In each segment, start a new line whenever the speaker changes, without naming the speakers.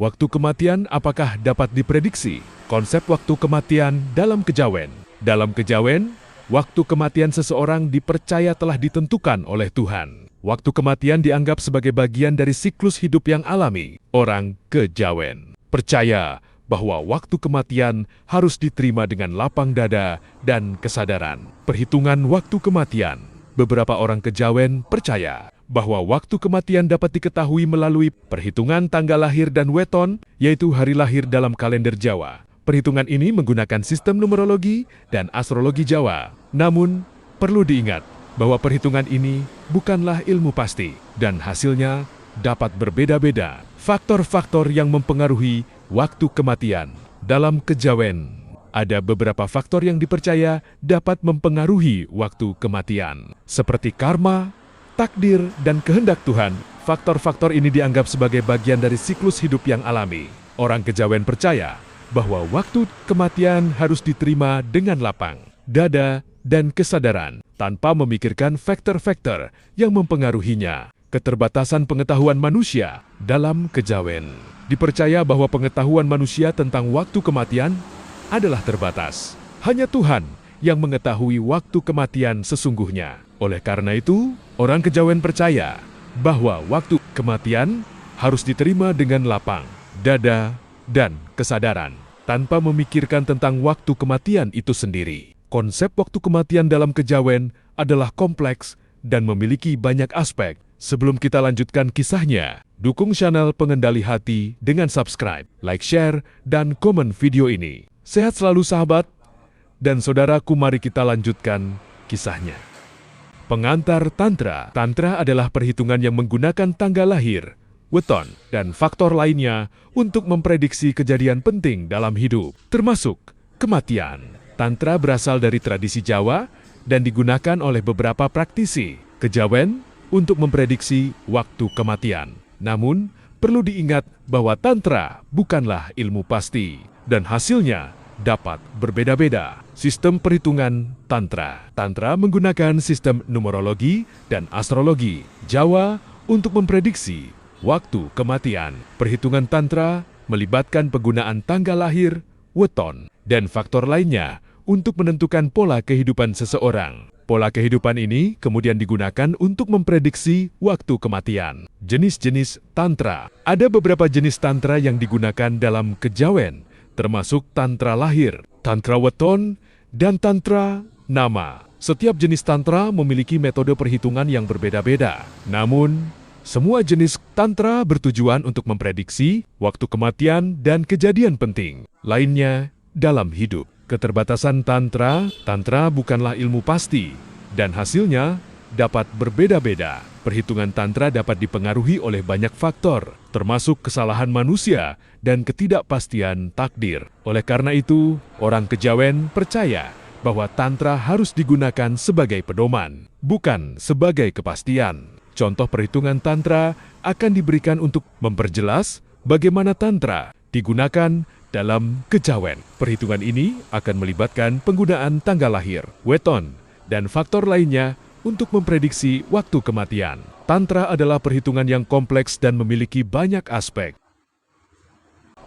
Waktu kematian apakah dapat diprediksi? Konsep waktu kematian dalam kejawen. Dalam kejawen, waktu kematian seseorang dipercaya telah ditentukan oleh Tuhan. Waktu kematian dianggap sebagai bagian dari siklus hidup yang alami. Orang kejawen percaya bahwa waktu kematian harus diterima dengan lapang dada dan kesadaran. Perhitungan waktu kematian. Beberapa orang kejawen percaya bahwa waktu kematian dapat diketahui melalui perhitungan tanggal lahir dan weton, yaitu hari lahir dalam kalender Jawa. Perhitungan ini menggunakan sistem numerologi dan astrologi Jawa. Namun, perlu diingat bahwa perhitungan ini bukanlah ilmu pasti dan hasilnya dapat berbeda-beda. Faktor-faktor yang mempengaruhi waktu kematian. Dalam kejawen, ada beberapa faktor yang dipercaya dapat mempengaruhi waktu kematian, seperti karma, takdir, dan kehendak Tuhan. Faktor-faktor ini dianggap sebagai bagian dari siklus hidup yang alami. Orang kejawen percaya bahwa waktu kematian harus diterima dengan lapang dada dan kesadaran, tanpa memikirkan faktor-faktor yang mempengaruhinya. Keterbatasan pengetahuan manusia dalam kejawen. Dipercaya bahwa pengetahuan manusia tentang waktu kematian adalah terbatas. Hanya Tuhan yang mengetahui waktu kematian sesungguhnya. Oleh karena itu, orang kejawen percaya bahwa waktu kematian harus diterima dengan lapang dada dan kesadaran, tanpa memikirkan tentang waktu kematian itu sendiri. Konsep waktu kematian dalam kejawen adalah kompleks dan memiliki banyak aspek. Sebelum kita lanjutkan kisahnya, dukung channel Pengendali Hati dengan subscribe, like, share, dan komen video ini. Sehat selalu sahabat dan saudaraku, mari kita lanjutkan kisahnya. Pengantar Tantra. Tantra adalah perhitungan yang menggunakan tanggal lahir, weton, dan faktor lainnya untuk memprediksi kejadian penting dalam hidup, termasuk kematian. Tantra berasal dari tradisi Jawa dan digunakan oleh beberapa praktisi kejawen untuk memprediksi waktu kematian. Namun, perlu diingat bahwa Tantra bukanlah ilmu pasti dan hasilnya dapat berbeda-beda. Sistem perhitungan Tantra. Tantra menggunakan sistem numerologi dan astrologi Jawa untuk memprediksi waktu kematian. Perhitungan Tantra melibatkan penggunaan tanggal lahir, weton, dan faktor lainnya untuk menentukan pola kehidupan seseorang. Pola kehidupan ini kemudian digunakan untuk memprediksi waktu kematian. Jenis-jenis Tantra. Ada beberapa jenis Tantra yang digunakan dalam kejawen, termasuk Tantra lahir, Tantra weton, dan Tantra nama. Setiap jenis Tantra memiliki metode perhitungan yang berbeda-beda. Namun, semua jenis Tantra bertujuan untuk memprediksi waktu kematian dan kejadian penting lainnya dalam hidup. Keterbatasan Tantra. Tantra bukanlah ilmu pasti dan hasilnya dapat berbeda-beda. Perhitungan Tantra dapat dipengaruhi oleh banyak faktor, termasuk kesalahan manusia dan ketidakpastian takdir. Oleh karena itu, orang kejawen percaya bahwa Tantra harus digunakan sebagai pedoman, bukan sebagai kepastian. Contoh perhitungan Tantra akan diberikan untuk memperjelas bagaimana Tantra digunakan dalam kejawen. Perhitungan ini akan melibatkan penggunaan tanggal lahir, weton, dan faktor lainnya untuk memprediksi waktu kematian. Tantra adalah perhitungan yang kompleks dan memiliki banyak aspek.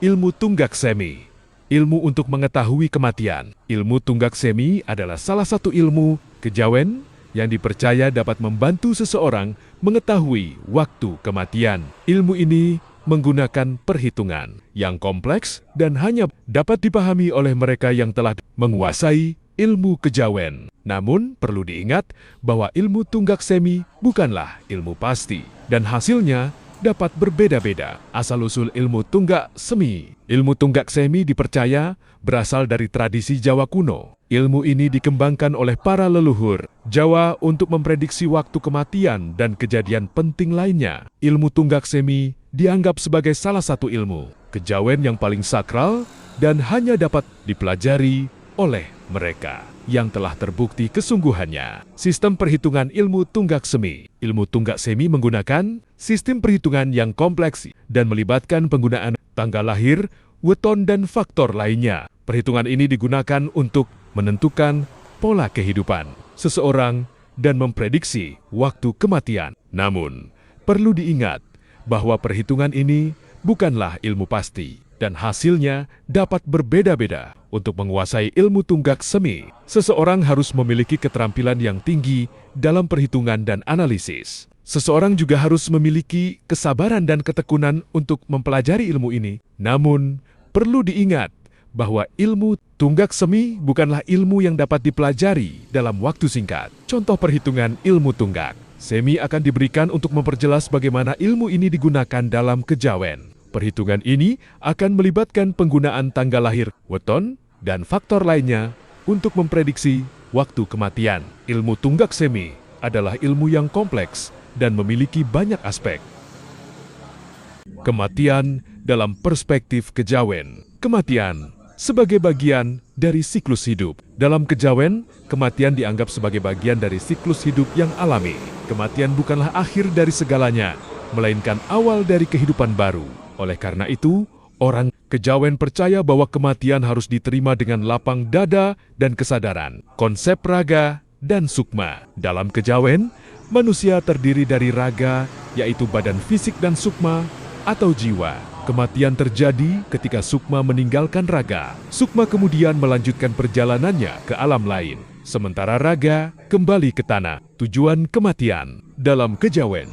Ilmu tunggak semi. Ilmu untuk mengetahui kematian. Ilmu tunggak semi adalah salah satu ilmu kejawen yang dipercaya dapat membantu seseorang mengetahui waktu kematian. Ilmu ini menggunakan perhitungan yang kompleks dan hanya dapat dipahami oleh mereka yang telah menguasai ilmu kejawen. Namun, perlu diingat bahwa ilmu tunggak semi bukanlah ilmu pasti dan hasilnya dapat berbeda-beda. Asal-usul ilmu tunggak semi. Ilmu tunggak semi dipercaya berasal dari tradisi Jawa kuno. Ilmu ini dikembangkan oleh para leluhur Jawa untuk memprediksi waktu kematian dan kejadian penting lainnya. Ilmu tunggak semi dianggap sebagai salah satu ilmu kejawen yang paling sakral dan hanya dapat dipelajari oleh mereka yang telah terbukti kesungguhannya. Sistem perhitungan ilmu tunggak semi. Ilmu tunggak semi menggunakan sistem perhitungan yang kompleks dan melibatkan penggunaan tanggal lahir, weton, dan faktor lainnya. Perhitungan ini digunakan untuk menentukan pola kehidupan seseorang dan memprediksi waktu kematian. Namun, perlu diingat bahwa perhitungan ini bukanlah ilmu pasti, dan hasilnya dapat berbeda-beda. Untuk menguasai ilmu tunggak semi, seseorang harus memiliki keterampilan yang tinggi dalam perhitungan dan analisis. Seseorang juga harus memiliki kesabaran dan ketekunan untuk mempelajari ilmu ini. Namun, perlu diingat bahwa ilmu tunggak semi bukanlah ilmu yang dapat dipelajari dalam waktu singkat. Contoh perhitungan ilmu tunggak semi akan diberikan untuk memperjelas bagaimana ilmu ini digunakan dalam kejawen. Perhitungan ini akan melibatkan penggunaan tanggal lahir, weton, dan faktor lainnya untuk memprediksi waktu kematian. Ilmu tunggak semi adalah ilmu yang kompleks dan memiliki banyak aspek. Kematian dalam perspektif kejawen. Kematian sebagai bagian dari siklus hidup. Dalam kejawen, kematian dianggap sebagai bagian dari siklus hidup yang alami. Kematian bukanlah akhir dari segalanya, melainkan awal dari kehidupan baru. Oleh karena itu, orang kejawen percaya bahwa kematian harus diterima dengan lapang dada dan kesadaran. Konsep raga dan sukma. Dalam kejawen, manusia terdiri dari raga, yaitu badan fisik, dan sukma atau jiwa. Kematian terjadi ketika sukma meninggalkan raga. Sukma kemudian melanjutkan perjalanannya ke alam lain, sementara raga kembali ke tanah. Tujuan kematian dalam kejawen.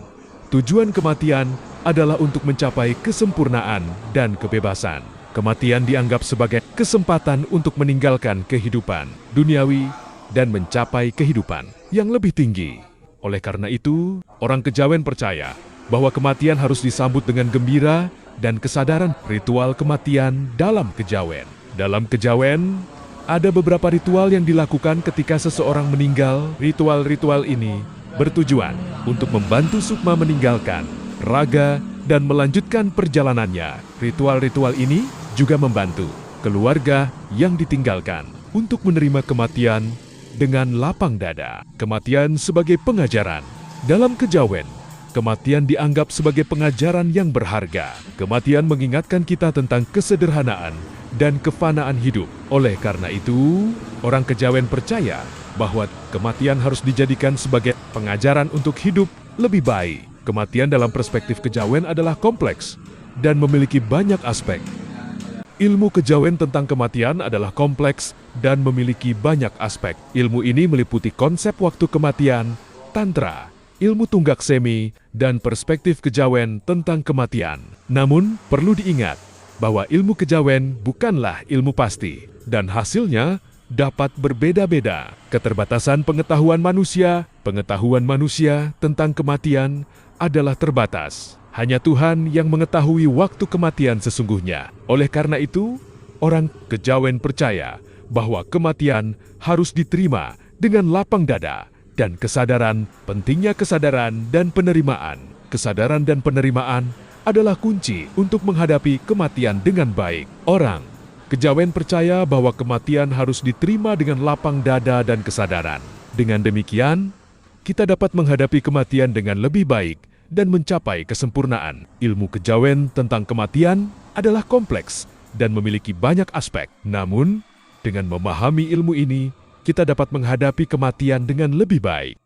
Tujuan kematian adalah untuk mencapai kesempurnaan dan kebebasan. Kematian dianggap sebagai kesempatan untuk meninggalkan kehidupan duniawi dan mencapai kehidupan yang lebih tinggi. Oleh karena itu, orang kejawen percaya bahwa kematian harus disambut dengan gembira dan kesadaran. Ritual kematian dalam kejawen. Dalam kejawen, ada beberapa ritual yang dilakukan ketika seseorang meninggal. Ritual-ritual ini bertujuan untuk membantu sukma meninggalkan raga dan melanjutkan perjalanannya. Ritual-ritual ini juga membantu keluarga yang ditinggalkan untuk menerima kematian dengan lapang dada. Kematian sebagai pengajaran. Dalam kejawen, kematian dianggap sebagai pengajaran yang berharga. Kematian mengingatkan kita tentang kesederhanaan dan kefanaan hidup. Oleh karena itu, orang kejawen percaya bahwa kematian harus dijadikan sebagai pengajaran untuk hidup lebih baik. Kematian dalam perspektif kejawen adalah kompleks dan memiliki banyak aspek. Ilmu kejawen tentang kematian adalah kompleks dan memiliki banyak aspek. Ilmu ini meliputi konsep waktu kematian, tantra, ilmu tunggak semi, dan perspektif kejawen tentang kematian. Namun, perlu diingat bahwa ilmu kejawen bukanlah ilmu pasti dan hasilnya dapat berbeda-beda. Keterbatasan pengetahuan manusia tentang kematian adalah terbatas. Hanya Tuhan yang mengetahui waktu kematian sesungguhnya. Oleh karena itu, orang kejawen percaya bahwa kematian harus diterima dengan lapang dada dan kesadaran. Pentingnya kesadaran dan penerimaan. Kesadaran dan penerimaan adalah kunci untuk menghadapi kematian dengan baik. Orang kejawen percaya bahwa kematian harus diterima dengan lapang dada dan kesadaran. Dengan demikian, kita dapat menghadapi kematian dengan lebih baik dan mencapai kesempurnaan. Ilmu kejawen tentang kematian adalah kompleks dan memiliki banyak aspek. Namun, dengan memahami ilmu ini, kita dapat menghadapi kematian dengan lebih baik.